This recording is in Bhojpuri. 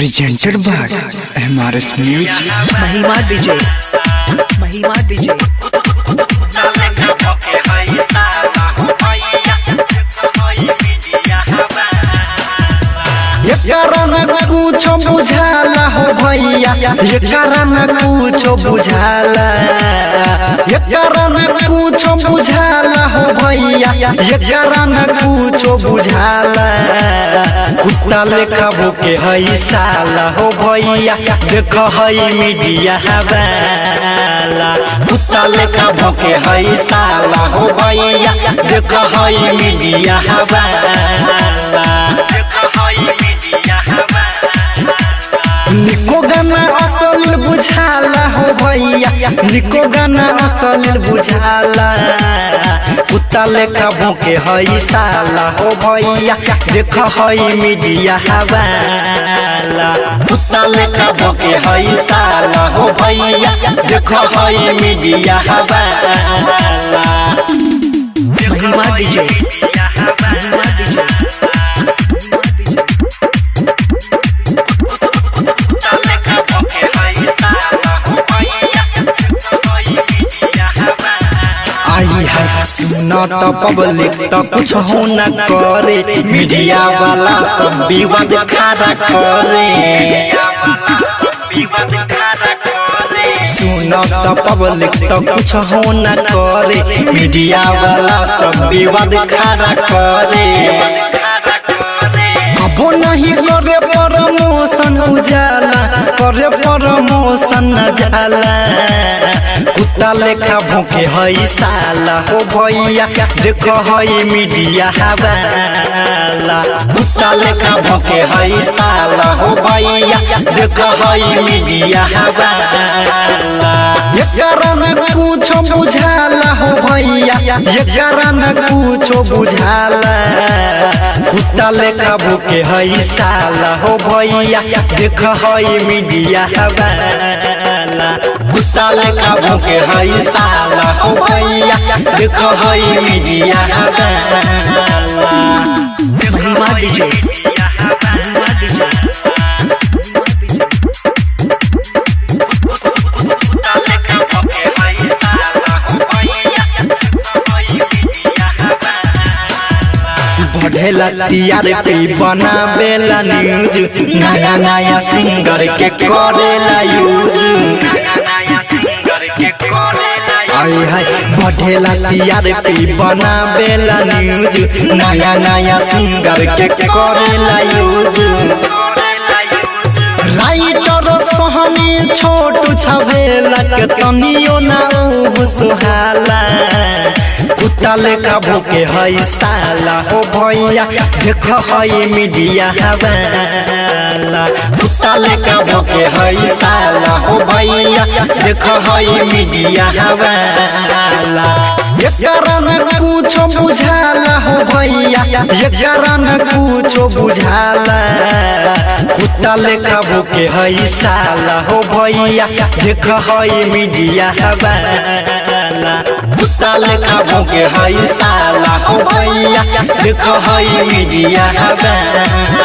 presented by MRS Music. महिमा डीजे एकरा न कुछ बुझाला हो भैया, एकरा न कुछ बुझाला, एकरा न कुछ बुझाला हो भैया, एकरा न कुछ बुझाला। कुत्ता लेखा भूखे हई साला हो भैया, देख हई मीडिया वाला। कुत्ता लेखा भूखे हई साला हो भैया, देख हई मीडिया वाला। निको गाना असल बुझाला हो भैया, निको गाना असल बुझाला। कुत्ता लेखा भूखे हई साला हो भैया, देख हई मीडिया वाला। कुत्ता लेखा भूखे हई साला हो भैया, देख हई मीडिया वाला। महिमा डीजे आई है सुना तो पब्लिक तो कुछ हो न करे, मीडिया वाला सब विवाद खड़ा करे। सुना तो पब्लिक तो कुछ हो न करे, मीडिया वाला सब विवाद खड़ा करे। अब नहीं करे प्रमोशन उजाला, करे प्रमोशन न जाला। कुत्ता लेखा भूखे हई साला हो भैया, देख हई मीडिया वाला। कुत्ता लेखा भूखे हई साला हो भैया, देख हई मीडिया वाला। एकरा न कुछ बुझाला हो भैया, एकरा न कुछ बुझाला। कुत्ता लेखा भूखे हई साला हो भैया, देख हई मीडिया वाला। कुत्ता लेखा भूखे हई साला हो भैया, देख हई मीडिया वाला। महिमा डीजे बढ़ेला टीआरपी बनावेला न्यूज, नया नया सिंगर के करेला यूज। आय हाय बढ़ेला टीआरपी बनावेला न्यूज, नया नया सिंगर के करेला यूज। राइटर सोहनी छोटू छवेला के तनियो ना सुहाला। कुत्ता लेखा भूखे हई साला हो भैया, देख हई मीडिया वाला। कुत्ता लेखा भूखे हई साला हो भैया, देख हई मीडिया वाला। एकरा न कुछ बुझाला हो भैया, एकरा न कुछ बुझाला। कुत्ता लेखा भूखे हई साला हो भैया, देख हई मीडिया वाला। कुत्ता लेखा भूखे हई साला हो भैया, देख हई मीडिया वाला।